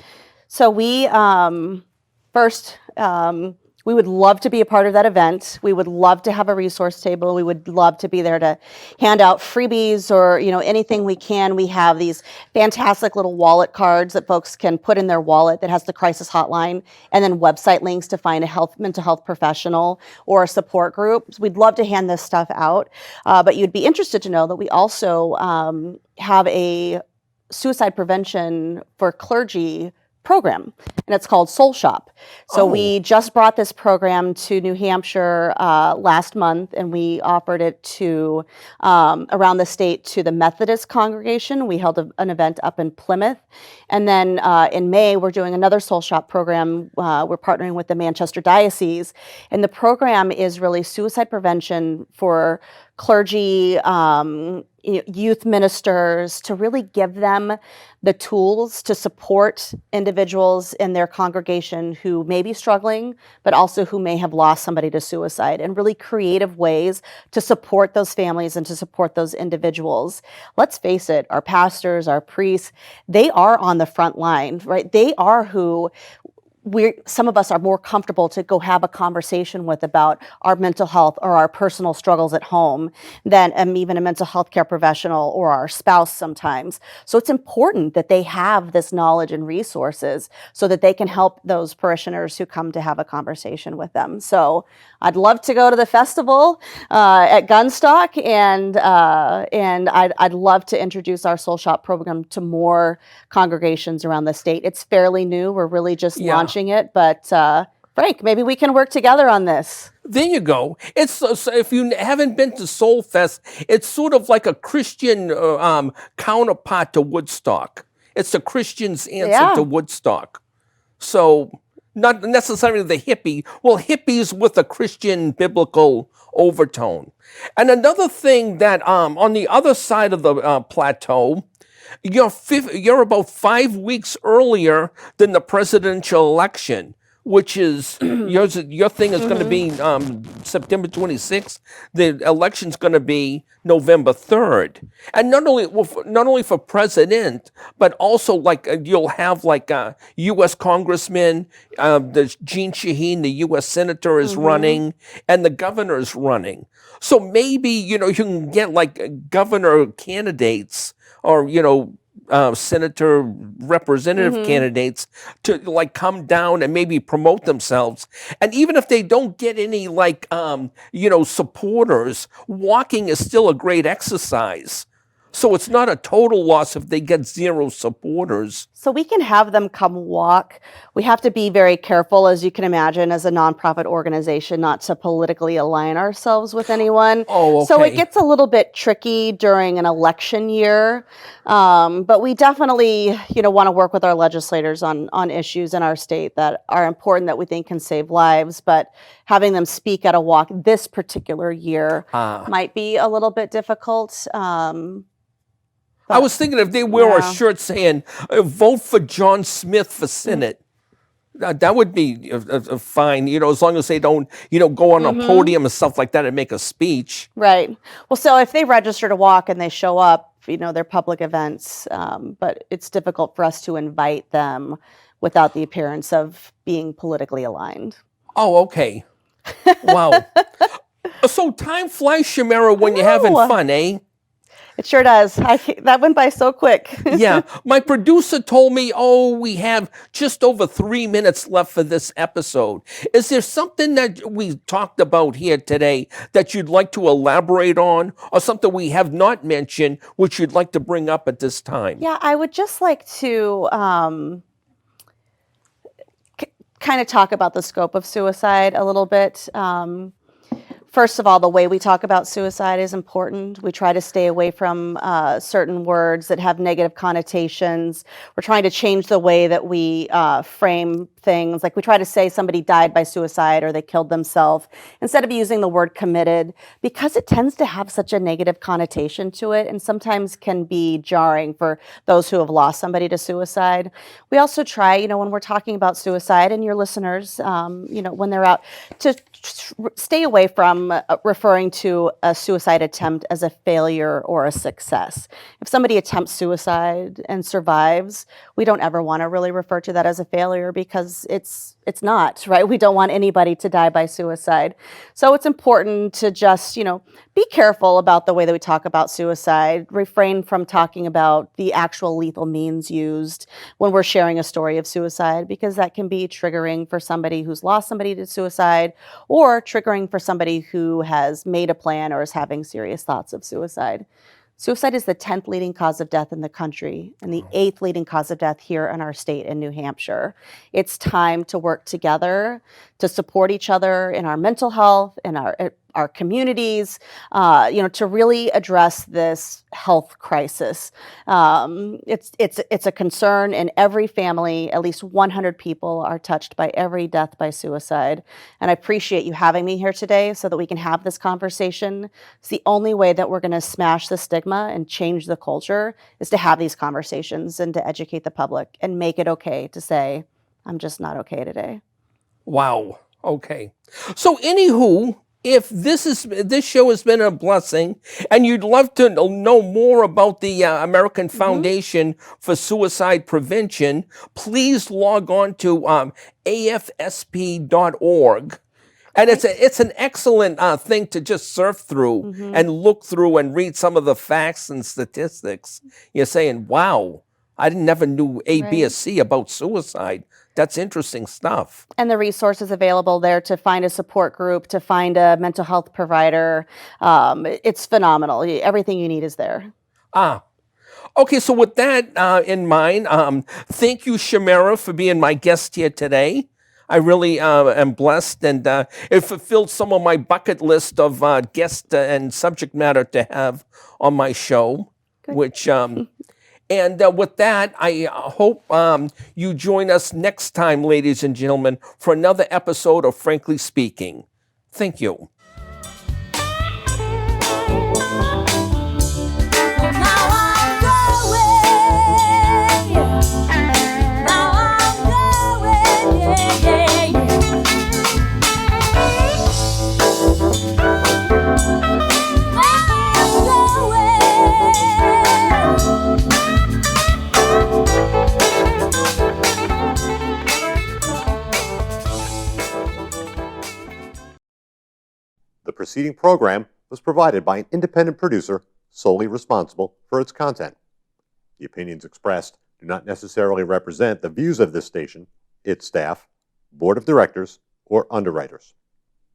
So we first. We would love to be a part of that event. We would love to have a resource table. We would love to be there to hand out freebies or, anything we can. We have these fantastic little wallet cards that folks can put in their wallet that has the crisis hotline and then website links to find a mental health professional or a support group. So we'd love to hand this stuff out. But you'd be interested to know that we also have a suicide prevention for clergy program, and it's called Soul Shop. So we just brought this program to New Hampshire last month, and we offered it to around the state to the Methodist congregation. We held an event up in Plymouth, and then in May we're doing another Soul Shop program. We're partnering with the Manchester Diocese, and the program is really suicide prevention for clergy, youth ministers, to really give them the tools to support individuals in their congregation who may be struggling, but also who may have lost somebody to suicide, and really creative ways to support those families and to support those individuals. Let's face it, our pastors, our priests, they are on the front line, right? They are who some of us are more comfortable to go have a conversation with about our mental health or our personal struggles at home than even a mental health care professional or our spouse sometimes. So it's important that they have this knowledge and resources so that they can help those parishioners who come to have a conversation with them. So I'd love to go to the festival at Gunstock, and I'd love to introduce our Soul Shop program to more congregations around the state. It's fairly new. We're really just launching it, but Frank, maybe we can work together on this. There you go. It's so if you haven't been to Soul Fest, it's sort of like a Christian counterpart to Woodstock. It's the Christian's answer to Woodstock. So not necessarily the hippie. Well, hippies with a Christian biblical overtone. And another thing that on the other side of the plateau, you're about 5 weeks earlier than the presidential election, which is your thing is going to be September 26th. The election's going to be November 3rd, and not only for president, but also like you'll have like U.S. congressman, the Jean Shaheen, the U.S. senator is running, and the governor is running. So maybe you can get like governor candidates or senator representative candidates to like come down and maybe promote themselves. And even if they don't get any like supporters, walking is still a great exercise. So it's not a total loss if they get zero supporters. So we can have them come walk. We have to be very careful, as you can imagine, as a nonprofit organization, not to politically align ourselves with anyone. Oh, okay. So it gets a little bit tricky during an election year. But we definitely, want to work with our legislators on issues in our state that are important, that we think can save lives. But having them speak at a walk this particular year might be a little bit difficult. I was thinking if they wear a Yeah. shirt saying, vote for John Smith for Senate, that would be fine, as long as they don't, go on a podium and stuff like that and make a speech. Right. Well, so if they register to walk and they show up, they're public events, but it's difficult for us to invite them without the appearance of being politically aligned. Oh, okay. Wow. So time flies, Shamera, when you're having know. fun, eh? It sure does. That went by so quick. Yeah. My producer told me, we have just over 3 minutes left for this episode. Is there something that we talked about here today that you'd like to elaborate on, or something we have not mentioned which you'd like to bring up at this time? Yeah, I would just like to kind of talk about the scope of suicide a little bit. First of all, the way we talk about suicide is important. We try to stay away from certain words that have negative connotations. We're trying to change the way that we frame things. Like we try to say somebody died by suicide or they killed themselves instead of using the word committed, because it tends to have such a negative connotation to it and sometimes can be jarring for those who have lost somebody to suicide. We also try, when we're talking about suicide, and your listeners, when they're out, to stay away from referring to a suicide attempt as a failure or a success. If somebody attempts suicide and survives, we don't ever want to really refer to that as a failure, because it's not, right? We don't want anybody to die by suicide. So it's important to just, be careful about the way that we talk about suicide, refrain from talking about the actual lethal means used when we're sharing a story of suicide, because that can be triggering for somebody who's lost somebody to suicide, or triggering for somebody who has made a plan or is having serious thoughts of suicide. Suicide is the 10th leading cause of death in the country and the 8th leading cause of death here in our state in New Hampshire. It's time to work together to support each other in our mental health, in our communities, to really address this health crisis. It's a concern in every family. At least 100 people are touched by every death by suicide. And I appreciate you having me here today so that we can have this conversation. It's the only way that we're going to smash the stigma and change the culture, is to have these conversations and to educate the public and make it okay to say, I'm just not okay today. Wow. Okay. So anywho, if this show has been a blessing and you'd love to know more about the American Foundation for Suicide Prevention, please log on to AFSP.org. And it's an excellent thing to just surf through and look through and read some of the facts and statistics. You're saying, wow, I never knew A, B, or C about suicide. That's interesting stuff. And the resources available there to find a support group, to find a mental health provider. It's phenomenal. Everything you need is there. Okay, so with that in mind, thank you, Shamera, for being my guest here today. I really am blessed, and it fulfilled some of my bucket list of guest and subject matter to have on my show, which... And with that, I hope you join us next time, ladies and gentlemen, for another episode of Frankly Speaking. Thank you. The preceding program was provided by an independent producer solely responsible for its content. The opinions expressed do not necessarily represent the views of this station, its staff, board of directors, or underwriters.